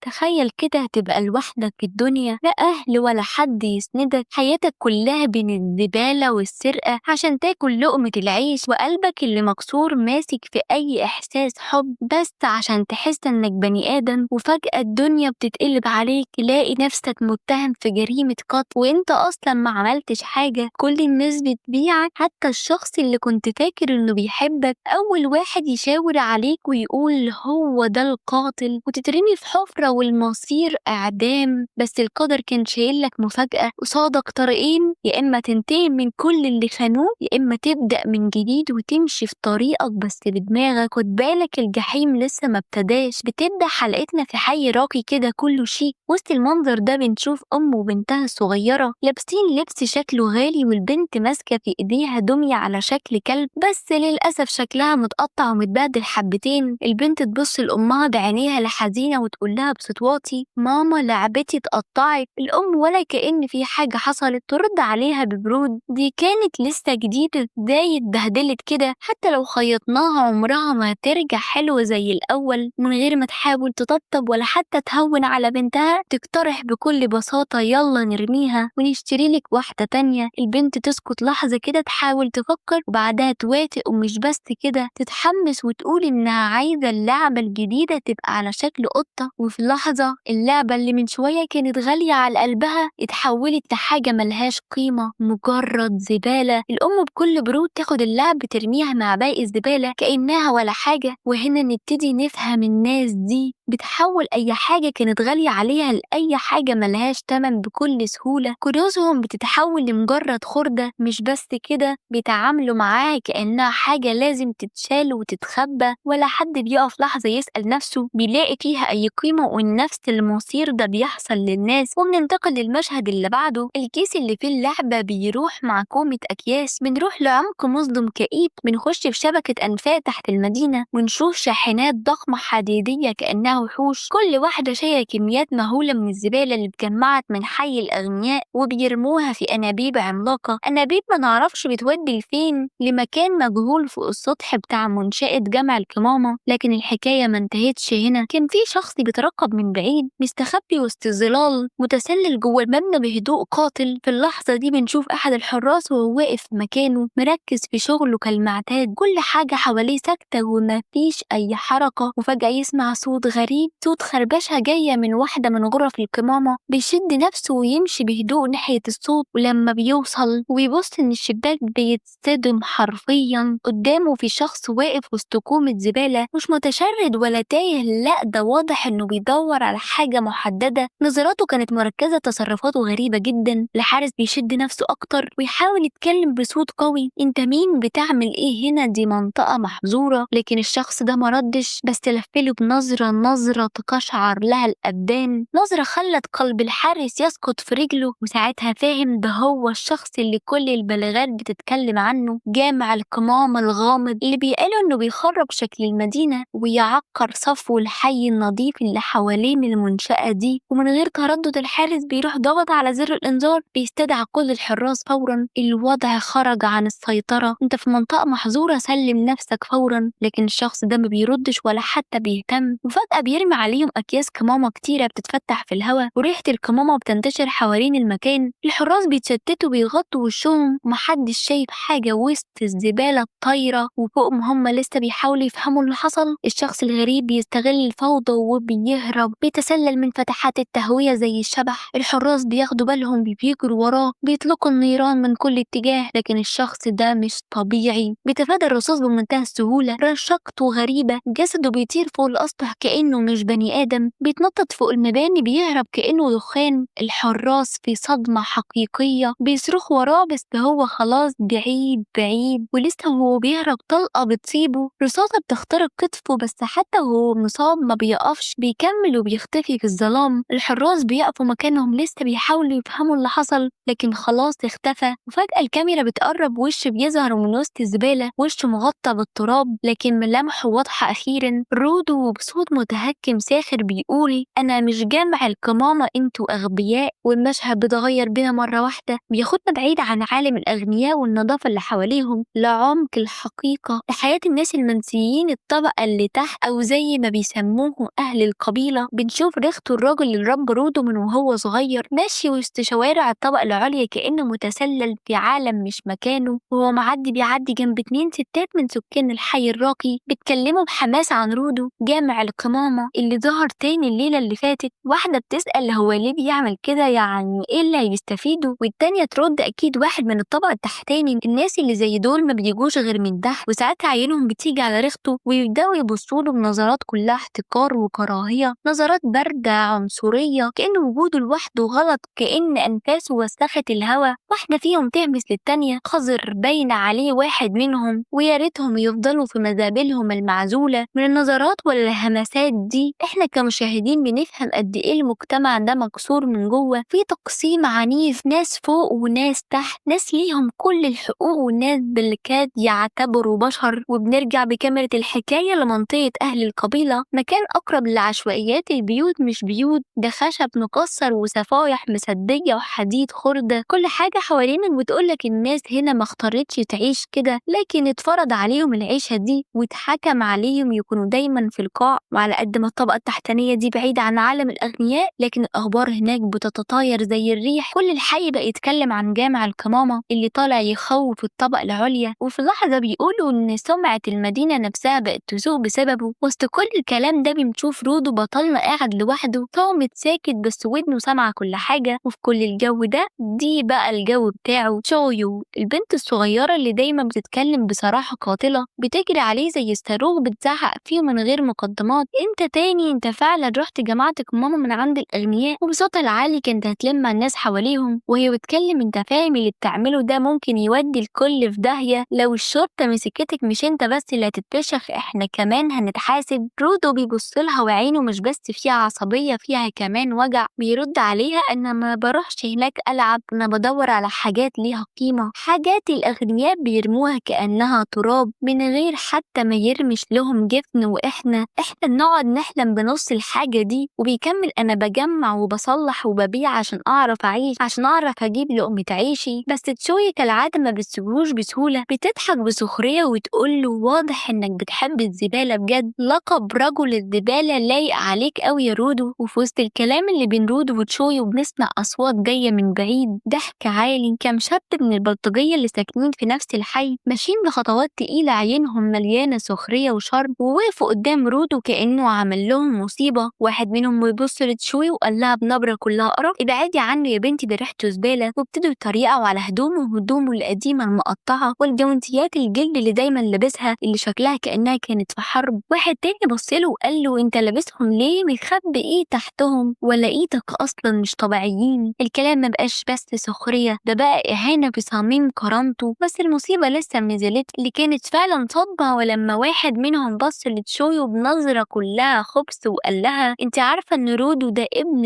تخيل كده تبقى لوحدك في الدنيا، لا أهل ولا حد يسندك، حياتك كلها بين الزبالة والسرقة عشان تاكل لقمة العيش، وقلبك اللي مكسور ماسك في أي إحساس حب بس عشان تحس إنك بني آدم. وفجأة الدنيا بتتقلب عليك، تلاقي نفسك متهم في جريمة قتل وإنت أصلا ما عملتش حاجة. كل الناس بتبيعك، حتى الشخص اللي كنت فاكر إنه بيحبك أول واحد يشاور عليك ويقول هو ده القاتل، وتترمي في حفرة والمصير إعدام. بس القدر كان شايلك مفاجأة، قصادك طريقين، يا إما تنتقم من كل اللي خانوك، يا إما تبدأ من جديد وتمشي في طريقك بس بدماغك. خد بالك الجحيم لسه ما ابتداش، بتبدأ حلقتنا في حي راقي كده كله شيك. وسط المنظر ده بنشوف أم وبنتها الصغيرة لابسين لبس شكله غالي، والبنت ماسكة في إيديها دمية على شكل كلب، بس للأسف شكلها متقطع ومتبهدل حبتين. البنت تبص لأمها بعينيها الحزينة وتقول لها بصوت واطي ماما لعبتي اتقطعت. الأم ولا كأن في حاجة حصلت ترد عليها ببرود دي كانت لسه جديدة، ازاي اتبهدلت كده؟ حتى لو خيطناها عمرها ما هترجع حلوة زي الأول. من غير ما تحاول تطبطب ولا حتى تهون على بنتها، تقترح بكل بساطة يلا نرميها ونشتري لك واحدة تانية. البنت تسكت لحظة كده تحاول تفكر، وبعدها توافق، ومش بس كده تتحمس وتقول إنها عايزة اللعبة الجديدة تبقى على شكل قطة. وفي لحظة اللعبة اللي من شوية كانت غالية على قلبها اتحولت لحاجة ملهاش قيمة، مجرد زبالة. الأم بكل برود تاخد اللعبة ترميها مع باقي الزبالة كأنها ولا حاجة. وهنا نبتدي نفهم الناس دي بتحول أي حاجة كانت غالية عليها لأي حاجة ملهاش تمن بكل سهولة. كنوزهم بتتحول لمجرد خردة. مش بس كده، بيتعاملوا معاها كأنها حاجة لازم تتشال وتتخبى، ولا حد بيقف لحظة يسأل نفسه بيلاقي فيها أي قيمة. ونفس المصير ده بيحصل للناس. وبننتقل للمشهد اللي بعده، الكيس اللي فيه اللعبة بيروح مع كومة أكياس. بنروح لعمق مظلم كئيب، بنخش في شبكة أنفاق تحت المدينة ونشوف شاحنات ضخمة حديدية كأنها وحوش، كل واحدة شايلة كميات مهولة من الزبالة اللي اتجمعت من حي الأغنياء، وبيرموها في أنابيب عملاقة. أنابيب ما نعرفش بتودي لفين، لمكان مجهول فوق السطح بتاع منشأة جمع القمامة. لكن الحكاية ما انتهتش هنا، كان في شخص بيترقب من بعيد، مستخبي وسط الظلال، متسلل جوه المبنى بهدوء قاتل. في اللحظة دي بنشوف أحد الحراس وهو واقف مكانه مركز في شغله كالمعتاد، كل حاجة حواليه ساكتة وما فيش أي حركة. وفجأة يسمع صوت غريب، صوت خربشة جاية من واحدة من غرف القمامة. بيشد نفسه ويمشي بهدوء ناحية الصوت، ولما بيوصل ويبص إن الشباك بيتصدم حرفيا. قدامه في شخص واقف وسط كومة زبالة، مش متشرد ولا تايه، لأ ده واضح إنه بيدور على حاجة محددة. نظراته كانت مركزة، تصرفاته غريبة جدا. الحارس بيشد نفسه أكتر ويحاول يتكلم بصوت قوي، أنت مين؟ بتعمل إيه هنا؟ دي منطقة محظورة. لكن الشخص ده مردش، بس لفله بنظرة، نظرة تقشعر لها الأبدان، نظرة خلت قلب الحارس يسقط في رجله. وساعتها فاهم ده هو الشخص اللي كل البلاغات بتتكلم عنه، جامع القمامة الغامض اللي بيقالوا إنه بيخرب شكل المدينة ويعكر صفو الحي النظيف اللي حوالين المنشأة دي. ومن غير تردد الحارس بيروح ضغط على زر الإنذار، بيستدعى كل الحراس فورا. الوضع خرج عن السيطرة، انت في منطقة محظورة، سلم نفسك فورا. لكن الشخص ده ما بيردش ولا حتى بيهتم، وفجأة بيرمي عليهم أكياس قمامة كتيرة بتتفتح في الهواء، وريحة القمامة بتنتشر حوالين المكان. الحراس بيتشتتوا بيغطوا وشهم، ومحدش شايف حاجة وسط الزبالة الطايرة. وفوقهم هم لسه بيحاولوا يفهموا اللي حصل. الشخص الغريب بيستغل الفوضى وبيهرب، بيتسلل من فتحات التهوية زي الشبح. الحراس بياخدوا بالهم، بيجروا وراه، بيطلقوا النيران من كل اتجاه. لكن الشخص ده مش طبيعي، بيتفادى الرصاص بمنتهى السهولة. رشاقته غريبة، جسده بيطير فوق الأسطح كأنه مش بني آدم، بيتنطط فوق المباني، بيهرب كأنه دخان. الحراس في صدمة حقيقية، بيصرخ وراه، بس هو خلاص بعيد بعيد. ولسه وهو بيهرب طلقة بتصيبه، رصاصة بتخترق كتفه، بس حتى وهو مصاب ما بيقفش، بيكمل وبيختفي في الظلام. الحراس بيقفوا مكانهم لسه بيحاولوا يفهموا اللي حصل، لكن خلاص اختفى. وفجأة الكاميرا بتقرب، وش بيظهر من وسط الزبالة، وشه مغطى بالتراب لكن ملامحه واضحة أخيرا. رودو وبصوت متهدد متهكم ساخر بيقول أنا مش جامع القمامة انتوا أغبياء، والمشهد بيتغير بينا مرة واحدة بياخدنا بعيد عن عالم الأغنياء والنظافة اللي حواليهم لعمق الحقيقة لحياة الناس المنسيين الطبقة اللي تحت أو زي ما بيسموه أهل القبيلة. بنشوف ريخته الراجل اللي رب روده من وهو صغير ماشي وسط شوارع الطبقة العليا كأنه متسلل في عالم مش مكانه، وهو بيعدي جنب 2 ستات من سكان الحي الراقي بيتكلموا بحماس عن رودو جامع القمامة اللي ظهر تاني الليلة اللي فاتت. واحدة بتسأل هو ليه بيعمل كده، يعني ايه اللي هيستفيدوا، والتانية ترد أكيد واحد من الطبقة التحتاني، الناس اللي زي دول ما بيجوش غير من تحت، وساعات عينهم بتيجي على ريخته ويبدأوا يبصوله بنظرات كلها احتقار وكراهية، نظرات باردة عنصرية كأن وجوده لوحده غلط، كأن أنفاسه وسخت الهوا. واحدة فيهم تهمس للتانية قذر باين عليه واحد منهم، ويا ريتهم يفضلوا في مزابلهم المعزولة من النظرات والهمسات دي. احنا كمشاهدين بنفهم قد ايه المجتمع ده مكسور من جوه، في تقسيم عنيف، ناس فوق وناس تحت، ناس ليهم كل الحقوق والناس بالكاد يعتبروا بشر. وبنرجع بكاميرا الحكاية لمنطقة أهل القبيلة، مكان أقرب لعشوائيات البيوت مش بيوت، ده خشب مكسر وصفايح مسدية وحديد خردة، كل حاجة حوالينك بتقولك الناس هنا ما اختارتش تعيش كده، لكن اتفرض عليهم العيشة دي واتحكم عليهم يكونوا دايما في القاع. وعلى قد ما الطبقة التحتانية دي بعيدة عن عالم الأغنياء، لكن الأخبار هناك بتتطاير زي الريح، كل الحي بقى يتكلم عن جامع القمامة اللي طالع يخوف الطبقة العليا، وفي لحظة بيقولوا إن سمعة المدينة نفسها بقت تسوء بسببه. وسط كل الكلام ده بنشوف رودو بطلنا قاعد لوحده صامت ساكت بس ودنه سامعة كل حاجة. وفي كل الجو ده دي بقى الجو بتاعه تشويو، البنت الصغيرة اللي دايما بتتكلم بصراحة قاتلة، بتجري عليه زي الصاروخ بتزعق فيه من غير مقدمات، انت تاني، انت فعلا رحت جماعتك ماما من عند الأغنياء، وبصوتها العالي كانت هتلم الناس حواليهم وهي بتكلم انت فاهم اللي بتعمله ده ممكن يودي الكل في داهية، لو الشرطة مسكتك مش انت بس اللي هتتفشخ، احنا كمان هنتحاسب. رودو بيبصلها وعينه مش بس فيها عصبية، فيها كمان وجع، بيرد عليها انا ما بروحش هناك ألعب، انا بدور على حاجات ليها قيمة، حاجات الأغنياء بيرموها كأنها تراب من غير حتى ما يرمش لهم جفن، واحنا بنقعد نحلم بنص الحاجة دي. وبيكمل انا بجمع وبصلح وببيع عشان اعرف اعيش، عشان اعرف اجيب لقمة عيشي. بس تشوي كالعادة ما بتسيبوش بسهولة، بتضحك بسخرية وتقوله واضح انك بتحب الزبالة بجد، لقب رجل الزبالة لايق عليك قوي يا رودو. وفي وسط الكلام اللي بين رودو وتشوي وبنسمع اصوات جاية من بعيد، ضحك عالي، كام شاب من البلطجية اللي ساكنين في نفس الحي ماشيين بخطوات تقيلة عينهم مليانة سخرية وشرب، ووقفوا قدام رودو كأنه عمل لهم مصيبة. واحد منهم بيبص لتشوي وقال لها بنبرة كلها قرف ابعدي عنه يا بنتي ده ريحته زبالة، وابتدوا يتريقوا على هدومه القديمة المقطعة والجوانتيات الجلد اللي دايما لابسها اللي شكلها كأنها كانت في حرب. واحد تاني بصله وقال له انت لابسهم ليه، مخبي ايه تحتهم، ولا ايدك اصلا مش طبيعيين. الكلام ما بقاش بس سخرية، ده بقى اهانة بصميم كرامته. بس المصيبة لسه منزلت اللي كانت فعلا صدمة، ولما واحد منهم بص لتشوي بنظرة كلها خبث وقال لها انت عارفة ان رودو ده ابن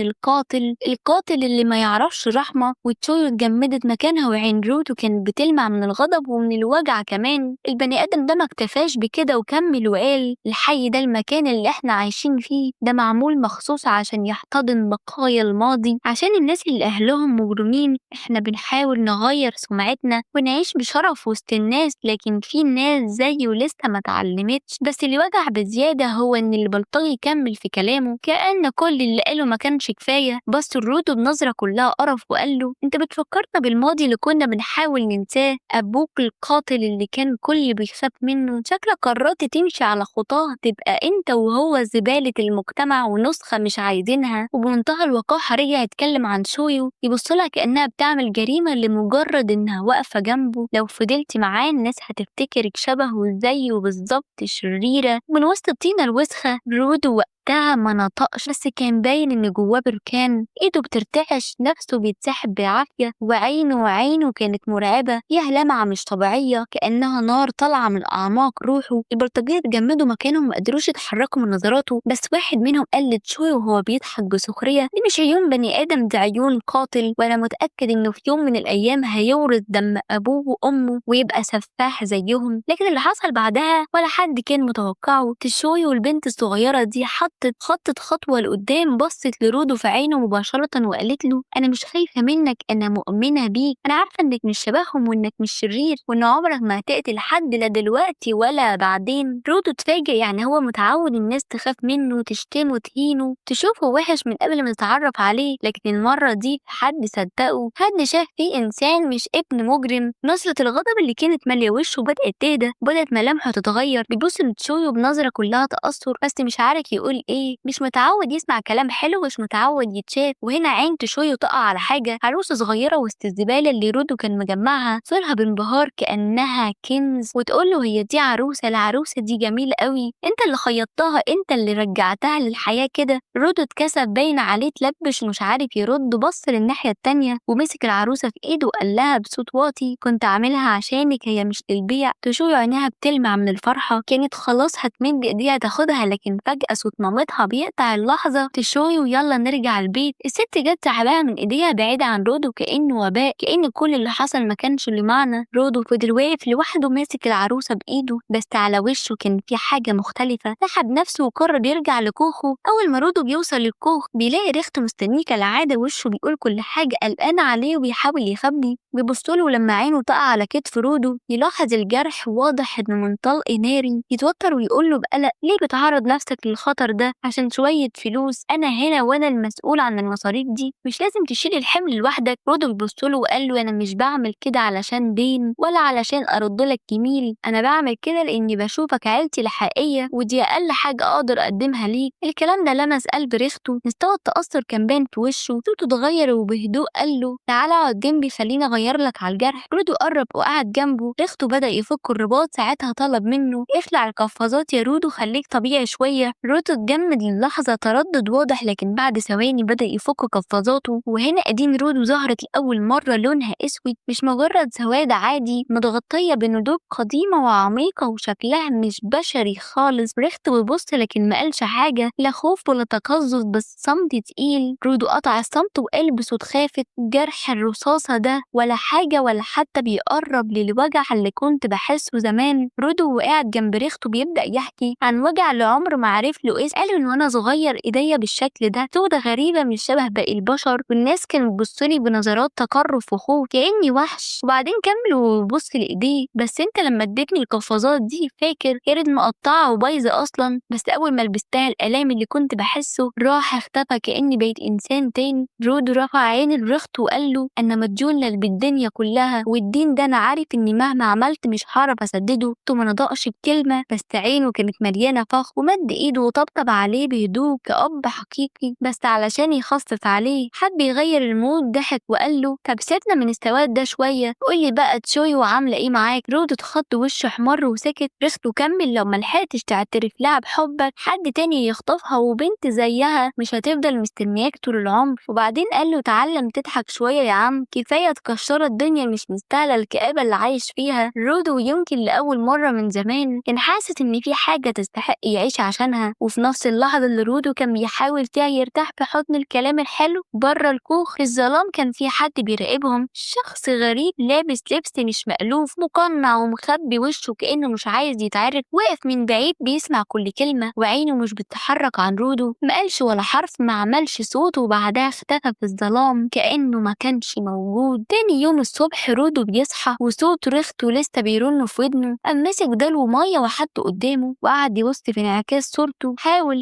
القاتل اللي ما يعرفش رحمة. وتشوي اتجمدت مكانها وعين رودو كانت بتلمع من الغضب ومن الوجع كمان. البني ادم ده ما اكتفاش بكده وكمل وقال الحي ده المكان اللي احنا عايشين فيه ده معمول مخصوص عشان يحتضن بقايا الماضي، عشان الناس اللي اهلهم مجرمين احنا بنحاول نغير سمعتنا ونعيش بشرف وسط الناس، لكن في ناس زيه لسه ما اتعلمتش. بس اللي وجع بزيادة هو ان البلطجي يكمل في كلامه كأن كل اللي قاله ما كانش كفاية، بص الرودو بنظرة كلها قرف وقال له انت بتفكرنا بالماضي اللي كنا بنحاول ننساه، ابوك القاتل اللي كان كل بيخاف منه، شكلك قررت تمشي على خطاه تبقى انت وهو زبالة المجتمع ونسخة مش عايزينها. وبمنتهى الوقاحة رجع يتكلم عن شويو يبصلها كأنها بتعمل جريمة لمجرد انها واقفة جنبه، لو فضلتي معاه الناس هتفتكرك شبهه زيه بالظبط شريرة. من وسط الطينة الوسخة رودو وقتها ما نطقش، بس كان باين ان جواه بركان، ايده بترتعش، نفسه بيتسحب بعافية، وعينه كانت مرعبة فيها لمعة مش طبيعية كأنها نار طالعة من أعماق روحه. البلطجية اتجمدوا مكانهم ما قدروش يتحركوا من نظراته، بس واحد منهم قال لتشوي وهو بيضحك بسخرية دي مش عيون بني آدم، دي عيون قاتل، وانا متأكد انه في يوم من الأيام هيورث دم أبوه وأمه ويبقى سفاح زيهم. لكن اللي حصل بعدها ولا حد كان متوقعه، تشوي والبنت الصغيرة دي حطوا خطت خطوة لقدام، بصت لرودو في عينه مباشرة وقالت له أنا مش خايفة منك، أنا مؤمنة بيك، أنا عارفة إنك مش شبههم وإنك مش شرير وإن عمرك ما هتقتل حد لا دلوقتي ولا بعدين. رودو اتفاجئ، يعني هو متعود الناس تخاف منه، تشتمه، تهينه، تشوفه وحش من قبل ما تتعرف عليه، لكن المرة دي حد صدقه، حد شاف فيه إنسان مش ابن مجرم. نظرة الغضب اللي كانت مالية وشه بدأت تهدى، بدأت ملامحه تتغير، بيبص لتشويو بنظرة كلها تأثر بس مش عارف يقول إيه، مش متعود يسمع كلام حلو، مش متعود يتشاف. وهنا عين تشويو تقع على حاجة، عروسة صغيرة وسط الزبالة اللي رودو كان مجمعها، صورها بانبهار كأنها كنز، وتقول له هي دي عروسة؟ العروسة دي جميلة قوي، انت اللي خيطتها، انت اللي رجعتها للحياة كده. رودو اتكسف، باين عليه اتلبش ومش عارف يرد، بص للناحية التانية ومسك العروسة في ايده وقال لها بصوت واطي كنت عاملها عشانك، هي مش للبيع. تشوي عينيها بتلمع من الفرحة، كانت خلاص هتمد ايديها تاخدها، لكن فجأة صوت مامتها بيقطع اللحظة. تشوي ويلا نرجع البيت. الست جت سحبها من ايديها بعيدة عن رودو كأنه وباء، كأن كل اللي حصل ما كانش له معنى. رودو فضل واقف لوحده ماسك العروسة بإيده، بس على وشه كان في حاجة مختلفة. سحب نفسه وقرر يرجع لكوخه. أول ما رودو بيوصل للكوخ بيلاقي ريخته مستنيه كالعادة، وشه بيقول كل حاجة، قلقان عليه وبيحاول يخبي. بيبصله لما عينه تقع على كتف رودو يلاحظ الجرح واضح إنه من طلق ناري. يتوتر ويقول له بقلق ليه بتعرض نفسك للخطر ده عشان شوية فلوس؟ أنا هنا وأنا المسؤول عن المصاريف دي، مش لازم تشيل الحمل لوحدك. رودو بيبصله وقال له أنا مش بعمل كده علشان دين ولا علشان أرد لك جميل، أنا بعمل كده لأني بشوفك عيلتي الحقيقية ودي أقل حاجة أقدر أقدمها ليك. الكلام ده لمس قلب ريخته، مستوى التأثر كان باين في وشه، صوته اتغير وبهدوء قال له تعالى اقعد جنبي خليني أغير لك على الجرح. رودو قرب وقعد جنبه، ريخته بدأ يفك الرباط. ساعتها طلب منه اخلع القفازات يا رودو، خليك طبيعي شوية. رودو اتجمد للحظة، تردد واضح، لكن بعد ثواني بدأ يفك قفازاته. وهنا ايدين رودو ظهرت لأول مرة لونها اسود، مش مجرد سواد عادي، متغطية بندوب قديمة وعميقة وشكلها مش بشري خالص. ريخته بيبص لكن ما قالش حاجة، لا خوف ولا تقزز، بس صمت تقيل. رودو قطع الصمت وقال بصوت خافت جرح الرصاصة ده ولا حاجة ولا حتى بيقرب للوجع اللي كنت بحسه زمان. رودو وقعد جنب ريخته بيبدأ يحكي عن وجع اللي عمره ما عرف له اسم. قال ان وانا صغير ايديا بالشكل ده سودة غريبة مش شبه باقي البشر، والناس كانت بتبصلي بنظرات تقرف وخوف كأني وحش. وبعدين كمل وبص لإيديه، بس انت لما اديتني القفازات دي فاكر كانت مقطعة وبايظة اصلا، بس اول ما لبستها الالام اللي كنت بحسه راح اختفى كأني بقيت انسان تاني. رودو رفع عين لريخته وقال له انا مديون بالدنيا كلها، والدين ده انا عارف اني مهما عملت مش هعرف اسدده. ما نطقش بكلمة، بس عينه كانت مليانة فخر، ومد ايده وطبطب عليه بهدوء كأب حقيقي، بس علشان يخفف عليه حب يغير المود. ضحك وقال له طب سيبنا من السواد ده شوية، قولي بقى تشويو عاملة ايه معاك؟ رودو اتخض وشه احمر وسكت. ريخته كمل لو ملحقتش تعترف لها بحبك حد تاني يخطفها، وبنت زيها مش هتفضل مستنياك طول العمر. وبعدين قال له تعلم تضحك شوية يا عم، كفاية تكشر الدنيا، مش مستاهلة الكآبة اللي عايش فيها. رودو يمكن لأول مرة من زمان كان حاسس إن في حاجة تستحق يعيش عشانها. وفي نفس اللحظة اللي رودو كان بيحاول فيها يرتاح في حضن الكلام الحلو، بره الكوخ في الظلام كان في حد بيراقبهم، شخص غريب لابس لبس مش مألوف، مقنع ومخبي وشه كأنه مش عايز يتعرف، واقف من بعيد بيسمع كل كلمة وعينه مش بتتحرك عن رودو. ما قالش ولا حرف، ما عملش صوت، وبعدها اختفى في الظلام كأنه ما كانش موجود. تاني يوم الصبح رودو بيصحى وصوت ريخته لسه بيرن في ودنه، قام مسك دلو مية وحطه قدامه وقعد يبص في انعكاس صورته.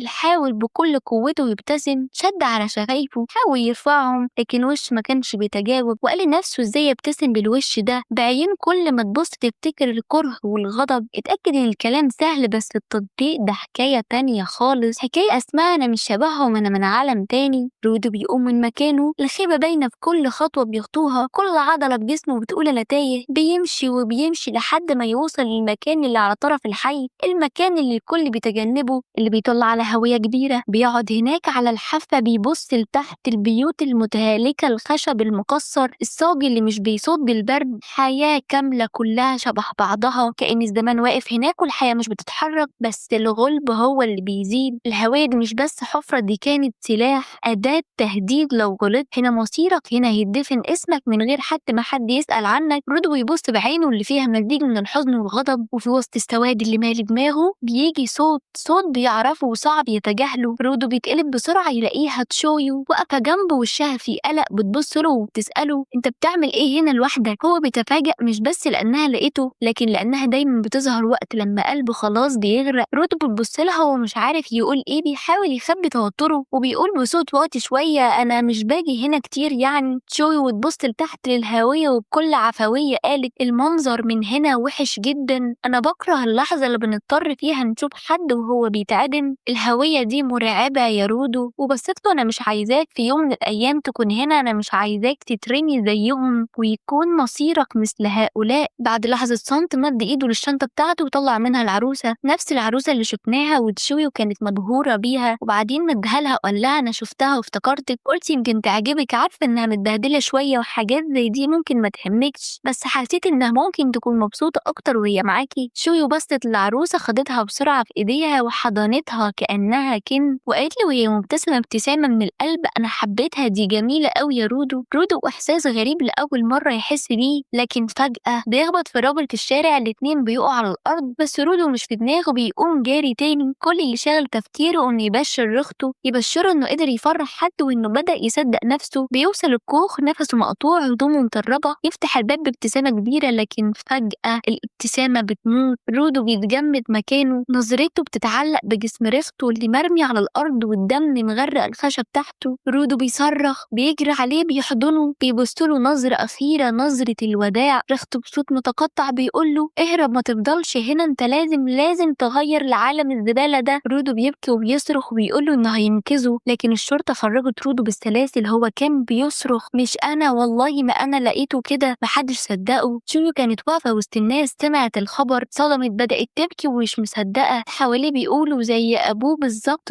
حاول بكل قوته يبتسم، شد على شفايفه، حاول يرفعهم، لكن وش ما كانش بيتجاوب. وقال لنفسه ازاي يبتسم بالوش ده بعيون كل ما تبص تفتكر الكره والغضب. اتأكد ان الكلام سهل بس التطبيق ده حكاية تانية خالص، حكاية اسمها انا مش شبههم، انا من عالم تاني. رودو بيقوم من مكانه، الخيبة باينة في كل خطوة بيخطوها، كل عضلة في جسمه بتقول انا تايه. بيمشي وبيمشي لحد ما يوصل للمكان اللي على طرف الحي، المكان اللي الكل بيتجنبه، اللي بيطل على هوية كبيرة. بيقعد هناك على الحافة بيبص لتحت، البيوت المتهالكة، الخشب المكسر، الصاج اللي مش بيصد البرد، حياة كاملة كلها شبه بعضها، كأن الزمان واقف هناك والحياة مش بتتحرك، بس الغلب هو اللي بيزيد. الهوية دي مش بس حفرة، دي كانت سلاح، أداة تهديد. لو غلطت هنا مصيرك، هنا هيدفن اسمك من غير حتى ما حد يسأل عنك. رودو يبص بعينه اللي فيها مزيج من الحزن والغضب، وفي وسط السواد اللي مالي دماغه بيجي صوت بيعرفه، صعب يتجاهله. رودو بيتقلب بسرعة يلاقيها تشويو واقفة جنبه وشها في قلق بتبص له وبتسأله انت بتعمل ايه هنا لوحدك؟ هو بيتفاجأ مش بس لأنها لقيته لكن لأنها دايما بتظهر وقت لما قلبه خلاص بيغرق. رودو بتبص لها ومش عارف يقول ايه، بيحاول يخبي توتره وبيقول بصوت واطي شوية انا مش باجي هنا كتير يعني. تشويو وتبص لتحت للهاوية وبكل عفوية قالت المنظر من هنا وحش جدا، انا بكره اللحظة اللي بنضطر فيها نشوف حد وهو بيتعدم. الهوية دي مرعبة يا رودو، وبصيت له أنا مش عايزاك في يوم من الأيام تكون هنا، أنا مش عايزاك تترمي زيهم ويكون مصيرك مثل هؤلاء. بعد لحظة صمت مد إيده للشنطة بتاعته وطلع منها العروسة، نفس العروسة اللي شفناها وتشوي وكانت مبهورة بيها، وبعدين مدها لها وقال لها أنا شفتها وافتكرتك، قلت يمكن تعجبك، عارفة إنها متبهدلة شوية وحاجات زي دي ممكن ما تهمكش، بس حسيت إنها ممكن تكون مبسوطة أكتر وهي معاكي. شوي بصت للعروسة خدتها بسرعة في إيديها وحضنتها كأنها كن وقالت له وهي مبتسمة ابتسامة من القلب أنا حبيتها، دي جميلة أوي يا رودو. رودو إحساس غريب لأول مرة يحس بيه، لكن فجأة بيخبط في رابط الشارع، الاتنين بيقعوا على الأرض، بس رودو مش في دماغه، بيقوم جاري تاني، كل اللي شاغل تفكيره إنه يبشر أخته، يبشره إنه قدر يفرح حد وإنه بدأ يصدق نفسه. بيوصل الكوخ نفسه مقطوع هدومه مطربة، يفتح الباب بابتسامة كبيرة لكن فجأة الابتسامة بتموت. رودو بيتجمد مكانه، نظرته بتتعلق بجسم رفته اللي مرمي على الأرض والدم مغرق الخشب تحته. رودو بيصرخ، بيجري عليه بيحضنه، بيبصله نظرة أخيرة، نظرة الوداع. رفته بصوت متقطع بيقوله اهرب ما تفضلش هنا، انت لازم تغير لعالم الزبالة ده. رودو بيبكي وبيصرخ وبيقوله انه هينقذه، لكن الشرطة خرجت رودو بالسلاسل. هو كان بيصرخ مش أنا، والله ما أنا لقيته كده، محدش صدقه. شويو كانت واقفة وسط الناس، سمعت الخبر صدمت، بدأت تبكي ومش مصدقة. حواليه بيقولوا زي أبوه بالظبط،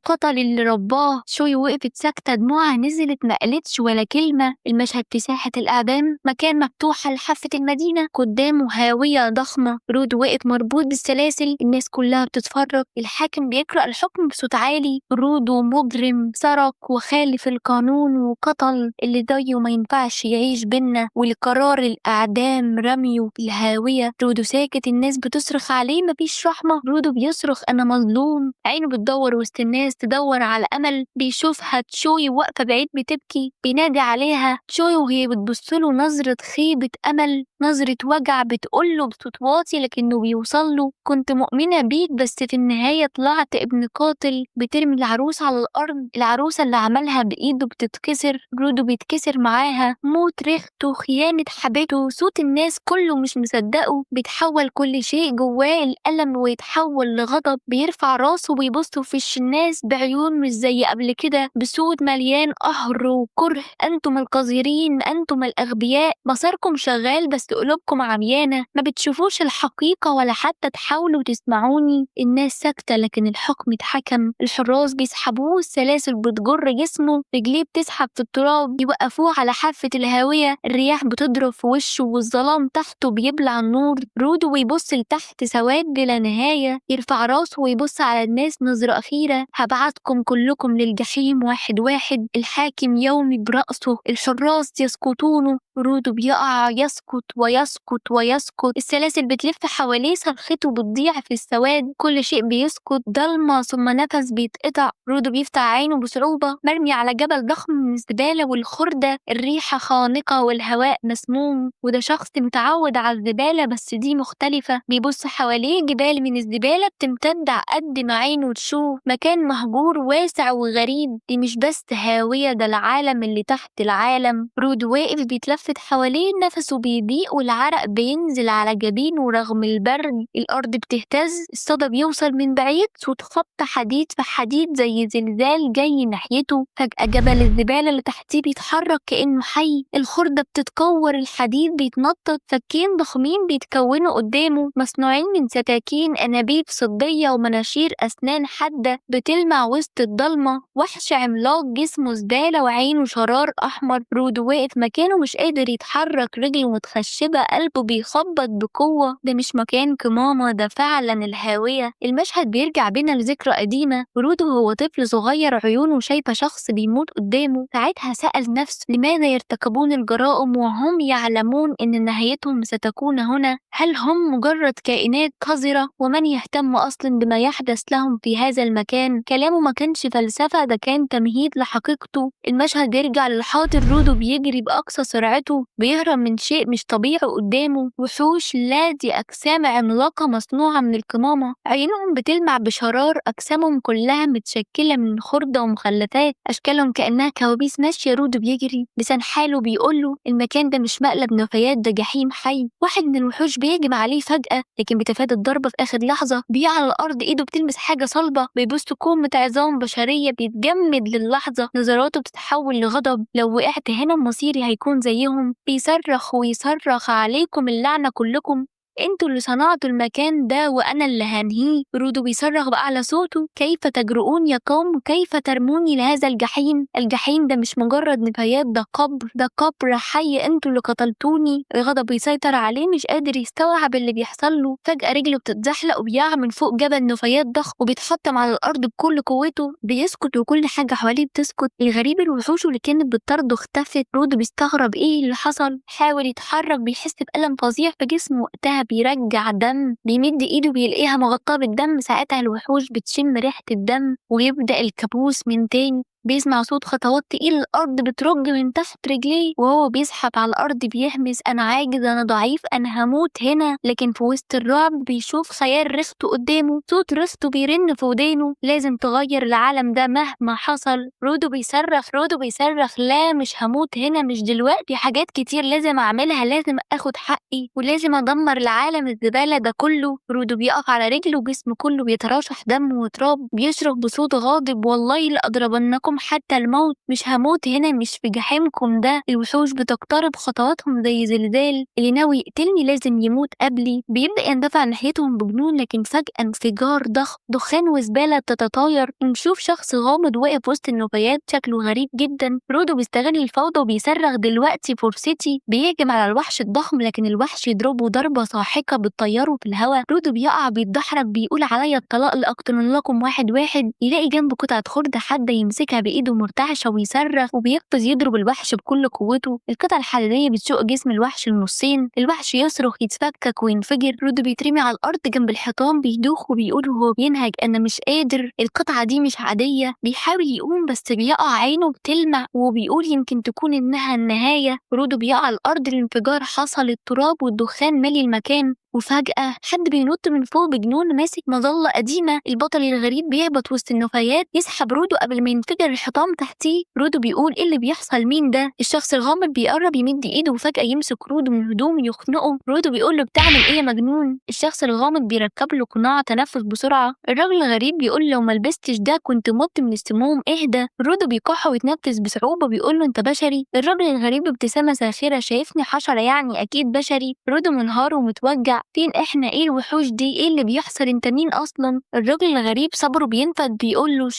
قتل اللي رباه. شويو وقفت ساكتة، دموعها نزلت ما قالتش ولا كلمة. المشهد في ساحة الإعدام، مكان مفتوح لحافة المدينة، قدامه هاوية ضخمة. رود وقف مربوط بالسلاسل، الناس كلها بتتفرج، الحاكم بيقرأ الحكم بصوت عالي. رودو مجرم سرق وخالف القانون وقتل اللي زيه ما ينفعش يعيش بينا، والقرار الإعدام رميه في الهاوية. رودو ساكت، الناس بتصرخ عليه مفيش رحمة. رودو بيصرخ أنا مظلوم، عينه بتدور وسط الناس تدور على أمل. بيشوفها تشوي واقفة بعيد بتبكي، بينادي عليها تشوي وهي بتبصله نظرة خيبة أمل، نظرة وجع، بتقوله بصوت واطي لكنه بيوصله كنت مؤمنة بيك بس في النهاية طلعت ابن قاتل. بترمي العروس على الأرض، العروسة اللي عملها بإيده بتتكسر، رودو بيتكسر معاها، موت ريحته، خيانة حبيبته. صوت الناس كله مش مصدقه، بيتحول كل شيء جواه الألم ويتحول لغضب. بيرفع راسه وبيبص في وش الناس بعيون مش زي قبل كده، بصوت مليان قهر وكره انتم القذرين، انتم الأغبياء، بصركم شغال بس قلوبكم عميانة، ما بتشوفوش الحقيقة ولا حتى تحاولوا تسمعوني. الناس ساكتة لكن الحكم اتحكم، الحراس بيسحبوه، السلاسل بتجر جسمه، رجليه بتسحب في التراب، يوقفوه على حافة الهاوية، الرياح بتضرب في وشه والظلام تحته بيبلع النور. رودو ويبص لتحت، سواد بلا نهاية، يرفع راسه ويبص على الناس نظرة أخيرة، هبعتكم كلكم للجحيم واحد واحد. الحاكم يومي برأسه، الحراس يسقطونه، رودو بيقع، يسقط ويسقط ويسقط، السلاسل بتلف حواليه، صرخته بتضيع في السواد، كل شيء بيسقط، ضلمة ثم نفس بيتقطع. رودو بيفتح عينه بصعوبة، مرمي على جبل ضخم من الزبالة والخردة، الريحة خانقة والهواء مسموم، وده شخص متعود على الزبالة بس دي مختلفة. بيبص حواليه، جبال من الزبالة بتمتد قد ما عينه تشوف، مكان مهجور واسع وغريب، دي مش بس هاوية، ده العالم اللي تحت العالم. رودو واقف بيتلفت حواليه، نفسه بيضيق والعرق بينزل على جبينه رغم البرد، الأرض بتهتز، الصدى بيوصل من بعيد، صوت خبط حديد في حديد زي زلزال جاي ناحيته. فجأة جبل الزبالة اللي تحتيه بيتحرك كأنه حي، الخردة بتتكور، الحديد بيتنطط، فكين ضخمين بيتكونوا قدامه مصنوعين من سكاكين، أنابيب صدية ومناشير أسنان حادة بتلمع وسط الضلمة. وحش عملاق جسمه زبالة وعينه شرار أحمر. رودو واقف مكانه مش قادر يتحرك، رجله متخشبة متشبشبة قلبه بيخبط بقوة. ده مش مكان كماما، ده فعلا الهاوية. المشهد بيرجع بينا لذكرى قديمة. رودو وهو طفل صغير عيونه شايفة شخص بيموت قدامه. ساعتها سأل نفسه لماذا يرتكبون الجرائم وهم يعلمون إن نهايتهم ستكون هنا؟ هل هم مجرد كائنات قذرة؟ ومن يهتم أصلا بما يحدث لهم في هذا المكان؟ كلامه ما كانش فلسفة، ده كان تمهيد لحقيقته. المشهد بيرجع للحاضر. رودو بيجري بأقصى سرعته، بيهرب من شيء مش طبيعي قدامه. وحوش، لا دي أجسام عملاقة مصنوعة من القمامة، عينهم بتلمع بشرار، أجسامهم كلها متشكلة من خردة ومخلفات، أشكالهم كأنها كوابيس ماشية. رودو بيجري، لسان حاله بيقوله المكان ده مش مقلب نفايات، ده جحيم حي. واحد من الوحوش بيهجم عليه فجأة، لكن بيتفادى الضربة في آخر لحظة. بيقع على الأرض، إيده بتلمس حاجة صلبة، بيبص كومة عظام بشرية، بيتجمد للحظة، نظراته بتتحول لغضب. لو وقعت هنا مصيري هيكون زيهم. بيصرخ ويصرخ عليكم اللعنة كلكم، انتوا اللي صنعتوا المكان ده وانا اللي هنهيه. رودو بيصرخ بأعلى صوته، كيف تجرؤون يا قوم؟ كيف ترموني لهذا الجحيم؟ الجحيم ده مش مجرد نفايات، ده قبر، ده قبر حي، انتوا اللي قتلتوني. الغضب بيسيطر عليه، مش قادر يستوعب اللي بيحصل له. فجأة رجله بتتزحلق وبيقع من فوق جبل نفايات ضخم وبيتحطم على الأرض بكل قوته. بيسكت وكل حاجة حواليه بتسكت. الغريب الوحوش اللي كانت بتطارده اختفت. رودو بيستغرب ايه اللي حصل، حاول يتحرك، بيحس بألم فظيع في جسمه. وقتها بيرجع دم، بيمد ايده بيلاقيها مغطاة بالدم. ساعتها الوحوش بتشم ريحة الدم ويبدأ الكابوس من تاني. بيسمع صوت خطوات تقيل، الأرض بترج من تحت رجليه وهو بيزحف على الأرض بيهمس، أنا عاجز، أنا ضعيف، أنا هموت هنا. لكن في وسط الرعب بيشوف خيال ريخته قدامه، صوت ريخته بيرن في ودانه، لازم تغير العالم ده مهما حصل. رودو بيصرخ، رودو بيصرخ، لا مش هموت هنا، مش دلوقتي، حاجات كتير لازم أعملها، لازم أخد حقي ولازم أدمر العالم الزبالة ده كله. رودو بيقف على رجله وجسمه كله بيترشح دم وتراب، بيصرخ بصوت غاضب، والله لأضربنكم حتى الموت، مش هموت هنا، مش في جحيمكم ده. الوحوش بتقترب، خطواتهم زي زلزال، اللي ناوي يقتلني لازم يموت قبلي. بيبدأ يندفع ناحيتهم بجنون، لكن فجأة انفجار ضخم، دخان وزبالة تتطاير. نشوف شخص غامض واقف وسط النفايات، شكله غريب جدا. رودو بيستغل الفوضى وبيصرخ دلوقتي فرصتي. بيهجم على الوحش الضخم، لكن الوحش يضربه ضربة ساحقة بتطيره في الهواء. رودو بيقع بيتدحرج، بيقول عليا الطلاق لأقتل لكم واحد واحد. يلاقي جنبه قطعة خردة حادة يمسكها بإيده مرتعشة ويصرخ، وبيقفز يضرب الوحش بكل قوته. القطعة الحديدية بتشق جسم الوحش لنصين، الوحش يصرخ، يتفكك وينفجر. رودو بيترمي على الأرض جنب الحيطان، بيدوخ وبيقول وهو بينهج، أنا مش قادر، القطعة دي مش عادية. بيحاول يقوم بس بيقع، عينه بتلمع وبيقول يمكن تكون إنها النهاية. رودو بيقع على الأرض، الانفجار حصل، التراب والدخان مالي المكان. وفجأة حد بينط من فوق بجنون ماسك مظلة قديمة. البطل الغريب بيهبط وسط النفايات، يسحب رودو قبل ما ينفجر الحطام تحتيه. رودو بيقول ايه اللي بيحصل، مين ده؟ الشخص الغامض بيقرب يمد ايده وفجأة يمسك رودو من هدومه يخنقه. رودو بيقول له بتعمل ايه يا مجنون؟ الشخص الغامض بيركب له قناع تنفس بسرعة. الراجل الغريب بيقول لو ما لبستش ده كنت مت من السموم، اهدى. رودو بيكح ويتنفس بصعوبة، بيقول له انت بشري؟ الراجل الغريب بابتسامة ساخرة، شايفني حشرة يعني اكيد بشري. رودو منهار ومتوجع، فين احنا؟ ايه الوحوش دي؟ ايه اللي بيحصل؟ انت مين اصلا؟ الراجل الغريب صبره بينفد، بيقول له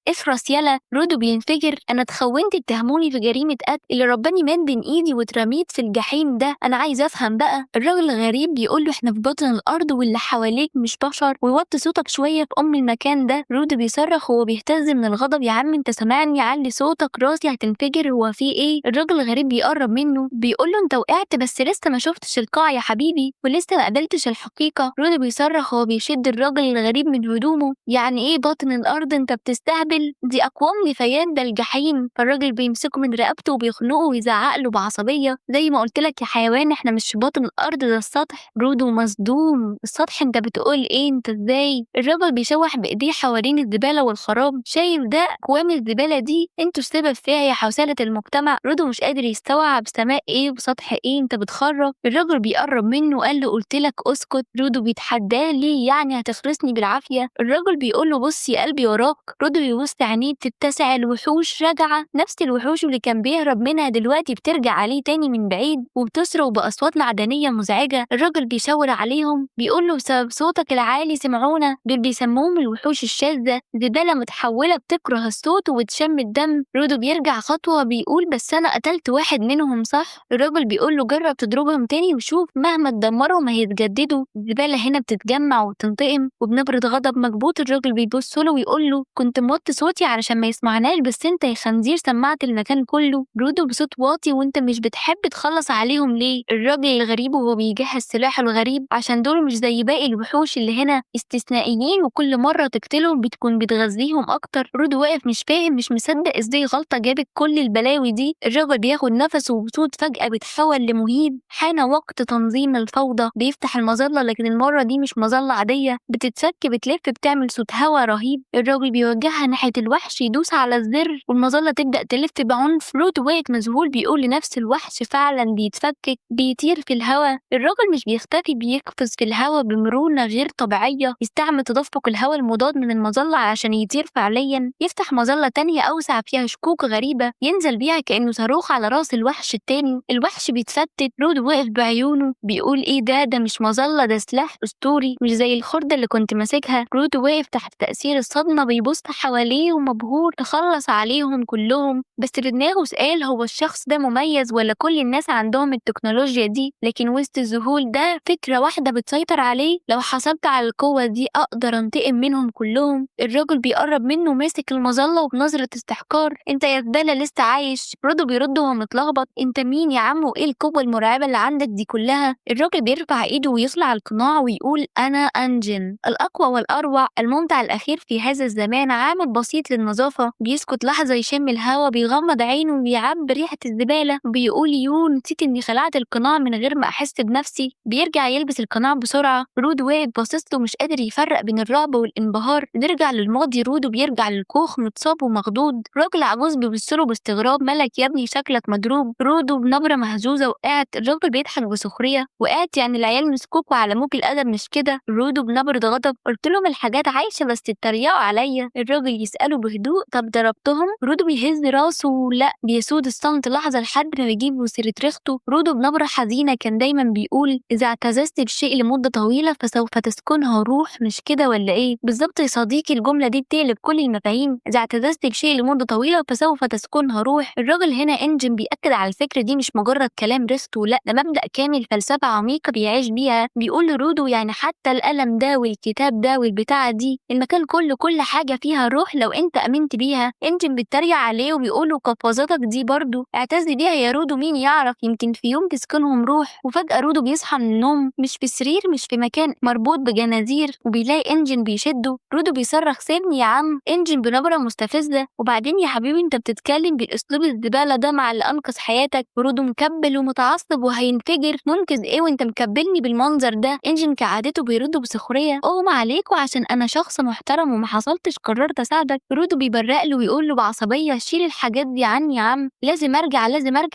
اخرس يلا. رودو بينفجر، انا اتخونت، اتهموني في جريمة قتل، اللي رباني مات بين ايدي واترميت في الجحيم ده، انا عايز افهم بقى. الراجل الغريب بيقول له احنا في بطن الارض واللي حواليك مش بشر، ووطي صوتك شوية في المكان ده. رودو بيصرخ وهو بيهتز من الغضب، يا عم انت سامعني؟ علي صوتك، راسي هتنفجر، هو في ايه؟ الراجل الغريب بيقرب منه، بيقول له انت وقعت بس لسه ما شفتش القاع يا حبيبي، ولسه ما قابلتش الحقيقة. رودو بيصرخ وهو بيشد الراجل الغريب من هدومه، يعني ايه بطن الارض؟ انت بتستهبل، دي اقوام نفايات، ده الجحيم. فالراجل بيمسكه من رقبته وبيخنقه ويزعق له بعصبية، زي ما قلت لك يا حيوان، احنا مش في بطن الارض، ده السطح. رودو مصدوم، السطح؟ انت بتقول ايه؟ انت ازاي؟ الراجل بيشوح بايديه حوالين الزبالة والخراب، شايف ده؟ اقوام الزبالة دي انتوا السبب فيها يا حوسلة المجتمع. رودو مش قادر يستوعب، سماء ايه وسطح ايه؟ انت بتخرب. الراجل بيقرب منه، قال له قلتلك اسكت. رودو بيتحداه ليه يعني هتخرسني بالعافية؟ الراجل بيقوله بص يا قلبي وراك. رودو بيبص عينيه بتتسع، الوحوش راجعة، نفس الوحوش اللي كان بيهرب منها دلوقتي بترجع عليه تاني من بعيد وبتصرخ بأصوات معدنية مزعجة. الراجل بيشاور عليهم بيقوله بسبب صوتك العالي سمعونا. دول بيسموهم الوحوش الشاذة، زبالة متحولة بتكره الصوت وبتشم الدم. رودو بيرجع خطوة بيقول بس أنا قتلت واحد منهم صح؟ الراجل بيقوله جرب تضربهم تاني وشوف، مهما تدمرهم هيتجددوا. الزبالة هنا بتتجمع وبتنتقم. وبنبرة غضب مكبوت الراجل بيبص له ويقوله كنت موطي صوتي علشان ما يسمعناش، بس انت يا خنزير سمعت المكان كله. رودو بصوت واطي وانت مش بتحب تخلص عليهم ليه؟ الراجل الغريب وهو بيجهز سلاحه الغريب عشان دول مش زي باقي الوحوش اللي هنا استثنائيين وكل مرة تقتلهم بتكون بتغذيهم أكتر. رودو واقف مش فاهم، مش مصدق ازاي غلطة جابت كل البلاوي دي. الراجل بياخد نفسه وبصوت فجأة بيتحول لمهيب. حان وقت تنظيم الفوضى. بيفتح المظلة لكن المرة دي مش مظلة عادية، بتتفك بتلف بتعمل صوت هوا رهيب. الراجل بيوجهها ناحية الوحش يدوس على الزر والمظلة تبدأ تلف بعنف. رودو واقف مذهول بيقول لنفس الوحش فعلا بيتفكك بيطير في الهوا. الراجل مش بيختفي، بيقفز في الهوا بمرونة غير طبيعية، يستعمل تدفق الهوا المضاد من المظلة عشان يطير فعليا. يفتح مظلة تانية أوسع فيها شكوك غريبة ينزل بيها كأنه صاروخ على راس الوحش التاني. الوحش بيتفتت. رودو واقف بعيونه بيقول ايه ده مش مظلة، ده سلاح أسطوري مش زي الخردة اللي كنت ماسكها. رودو واقف تحت تأثير الصدمة بيبص حواليه ومبهور، تخلص عليهم كلهم. بس في دماغه سؤال، هو الشخص ده مميز ولا كل الناس عندهم التكنولوجيا دي؟ لكن وسط الذهول ده فكرة واحدة بتسيطر عليه، لو حصلت على القوة دي أقدر أنتقم منهم كلهم. الراجل بيقرب منه ماسك المظلة وبنظرة استحقار انت يا زبالة لسه عايش؟ رودو بيرد وهو متلخبط انت مين يا عم وايه القوة المرعبة اللي عندك دي كلها؟ الراجل بيرفع ايده ويخلع القناع ويقول انا انجن، الاقوى والاروع، الممتع الاخير في هذا الزمان، عامل بسيط للنظافة. بيسكت لحظة يشم الهوا، بيغمض عينه وبيعبي ريحة الزبالة وبيقول نسيت اني خلعت القناع من غير ما احس بنفسي. بيرجع يلبس القناع بسرعة. رودو واقف باصص له مش قادر يفرق بين الرعب والانبهار. بنرجع للماضي. رودو بيرجع للكوخ متصاب ومخضوض. راجل عجوز بيبصله باستغراب مالك يا ابني شكلك مضروب؟ رودو بنبرة مهزوزة وقعت. الراجل بيضحك بسخرية وقعت يعني العيال مسكوك وعلموك الأدب مش كده؟ رودو بنبرة غضب قلت لهم الحاجات عايشة بس اتريقوا عليا. الراجل يسأله بهدوء طب ضربتهم؟ رودو بيهز راسه لا. بيسود الصمت لحظة لحد ما بيجيب سيرة ريخته. رودو بنبرة حزينة كان دايما بيقول إذا اعتززت بشيء لمدة طويلة فسوف تسكنها روح، مش كده ولا إيه؟ بالظبط يا صديقي، الجملة دي بتقلب كل المفاهيم. إذا اعتززت بشيء لمدة طويلة فسوف تسكنها روح. الراجل هنا انجن بيأكد على الفكرة دي مش مجرد كلام ريخته، لا ده مبدأ كامل، فلسفة عميقة بيعيش بيها. بيقول لرودو يعني حتى القلم ده والكتاب ده والبتاعة دي، المكان كله كل حاجة فيها روح لو انت امنت بيها. انجن بيتريق عليه وبيقوله قفزاتك دي برضو اعتز بيها يا رودو، مين يعرف يمكن في يوم تسكنهم روح. وفجأة رودو بيصحى من النوم مش في سرير، مش في مكان مربوط بجنازير، وبيلاقي انجن بيشده. رودو بيصرخ سيبني يا عم. انجن بنبرة مستفزة وبعدين يا حبيبي انت بتتكلم بالاسلوب الزبالة ده مع اللي انقذ حياتك؟ رودو مكبل ومتعصب وهينفجر. منقذ ايه وانت مكبلني بالمنظر ده؟ انجن كعادته بيرد بسخرية اغمى عليك وعشان انا شخص محترم وما حصلتش قررت اساعدك. رودو بيبرق له ويقول له بعصبية شيل الحاجات دي عني يا عم، لازم ارجع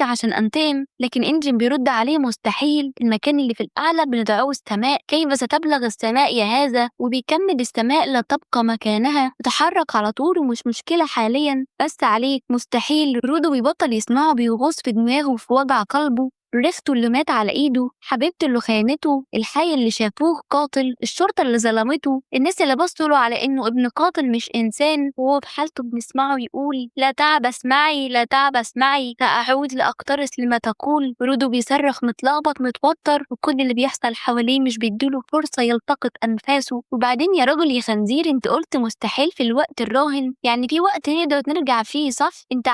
عشان انتقم. لكن انجن بيرد عليه مستحيل، المكان اللي في الاعلى بندعوه السماء، كيف ستبلغ السماء يا هذا؟ وبيكمل السماء لا تبقى مكانها، تتحرك على طول ومش مشكلة حاليا بس عليك مستحيل. رودو بيبطل يسمعه، بيغوص في دماغه وفي وجع قلبه. ريخته اللي مات على ايده، حبيبته اللي خانته، الحي اللي شافوه قاتل، الشرطة اللي ظلمته، الناس اللي بصوا له على انه ابن قاتل مش انسان. وهو في حالته بنسمعه يقول لا تعبس معي لا تعبس معي سأعود لأقترس لما تقول. رودو بيصرخ متلخبط متوتر وكل اللي بيحصل حواليه مش بيديله فرصة يلتقط أنفاسه. وبعدين يا راجل يا خنزير انت قلت مستحيل في الوقت الراهن، يعني في وقت نقدر نرجع فيه صح؟ انت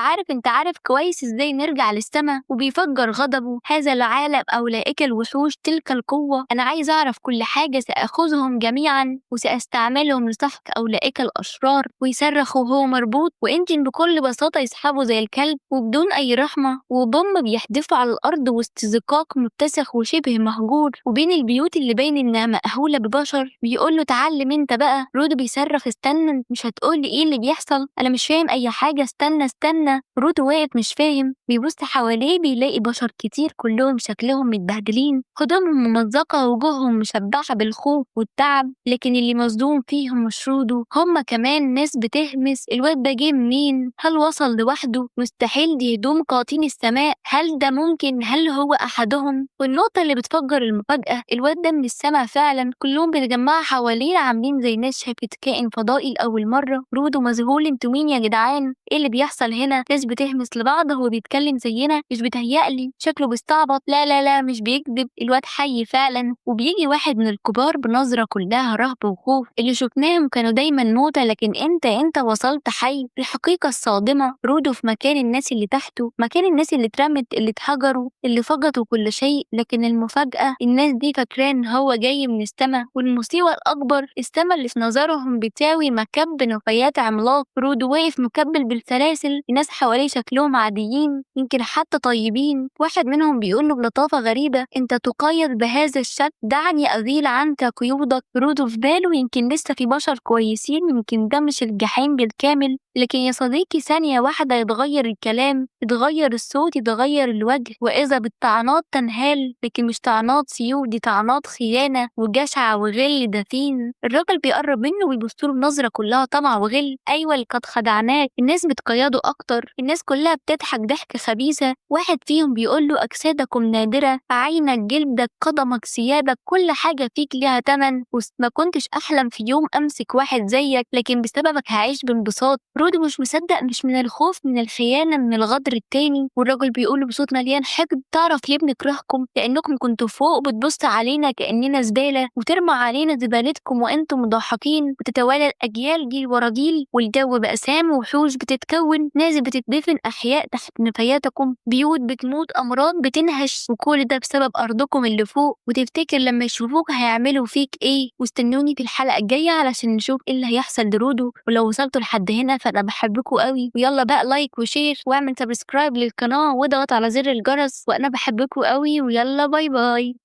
عارف كويس ازاي نرجع للسما. وبيفجر غضبه هذا العالم أولئك الوحوش تلك القوة، أنا عايز أعرف كل حاجة، سأخذهم جميعا وسأستعملهم لسحق أولئك الأشرار. ويصرخ وهو مربوط وإنجن بكل بساطة يسحبه زي الكلب وبدون أي رحمة، وبوم بيحدفه على الأرض وسط زقاق متسخ وشبه مهجور وبين البيوت اللي باين إنها مأهولة ببشر. بيقول له تعلم أنت بقى. رودو بيصرخ استنى، مش هتقولي إيه اللي بيحصل؟ أنا مش فاهم أي حاجة، استنى. رودو واقف مش فاهم، بيبص حواليه بيلاقي بشر كتير كلهم شكلهم متبهدلين، هدومهم ممزقة ووجوههم مشبعة بالخوف والتعب، لكن اللي مصدوم فيهم مش رودو، هما كمان ناس بتهمس الواد ده جه منين؟ هل وصل لوحده؟ مستحيل، دي هدوم قاطين السماء، هل ده ممكن؟ هل هو أحدهم؟ والنقطة اللي بتفجر المفاجأة، الواد ده من السما فعلا، كلهم بيتجمعوا حواليه عاملين زي ناس شافت كائن فضائي لأول مرة. رودو مذهول، انتوا مين يا جدعان؟ ايه اللي بيحصل هنا؟ ناس بتهمس لبعض، هو بيتكلم زينا؟ مش بيتهيألي، شكله بيستعبط. لا لا لا، مش بيكذب، الواد حي فعلا. وبيجي واحد من الكبار بنظرة كلها رهب وخوف، اللي شفناهم كانوا دايما موتى، لكن انت وصلت حي. الحقيقة الصادمة، رودو في مكان الناس اللي تحته، مكان الناس اللي اترمت، اللي اتهجروا، اللي فقدوا كل شيء. لكن المفاجأة، الناس دي فاكران هو جاي من السما، والمصيبة الأكبر، السما اللي في نظرهم بتساوي مكب نفايات عملاق. رودو واقف مكبل بالسلاسل، الناس حواليه شكلهم عاديين، يمكن حتى طيبين. واحد منهم بيقول له بلطافة غريبة، انت تقيد بهذا الشكل، دعني أزيل عنك قيودك. رودو في باله يمكن لسه في بشر كويسين، يمكن ده مش الجحيم بالكامل. لكن يا صديقي، ثانية واحدة يتغير الكلام، يتغير الصوت، يتغير الوجه، وإذا بالطعنات تنهال، لكن مش طعنات سيوف، دي طعنات خيانة وجشع وغل دفين. الراجل بيقرب منه ويبصله بنظرة كلها طمع وغل. أيوة، اللي قد خدعناك. الناس بتقيده أكتر، الناس كلها بتضحك ضحكة خبيثة. واحد فيهم بيقول له أجسادكم نادرة، عينك، جلدك، قدمك، ثيابك، كل حاجة فيك ليها تمن، وما كنتش أحلم في يوم أمسك واحد زيك، لكن بسببك هعيش بانبساط. رودو مش مصدق، مش من الخوف، من الخيانة، من الغدر التاني. والراجل بيقول بصوت مليان حقد، تعرف يا ابني كرهكم لأنكم كنتوا فوق بتبص علينا كأننا زبالة، وترموا علينا زبالتكم وأنتم مضحكين، وتتوالى الأجيال جيل ورا جيل، والجو بقى سام، وحوش بتتكون، ناس بتتدفن أحياء تحت نفاياتكم، بيوت بتموت، أمراض بتنهش، وكل ده بسبب أرضكم اللي فوق. وتفتكر لما يشوفوك هيعملوا فيك إيه؟ واستنوني في الحلقة الجاية علشان نشوف إيه اللي هيحصل لرودو. ولو وصلتوا لحد هنا فأنا بحبكوا قوي، ويلا بقى لايك وشير واعمل سبسكرايب للقناة واضغط على زر الجرس، وأنا بحبكوا قوي، ويلا باي باي.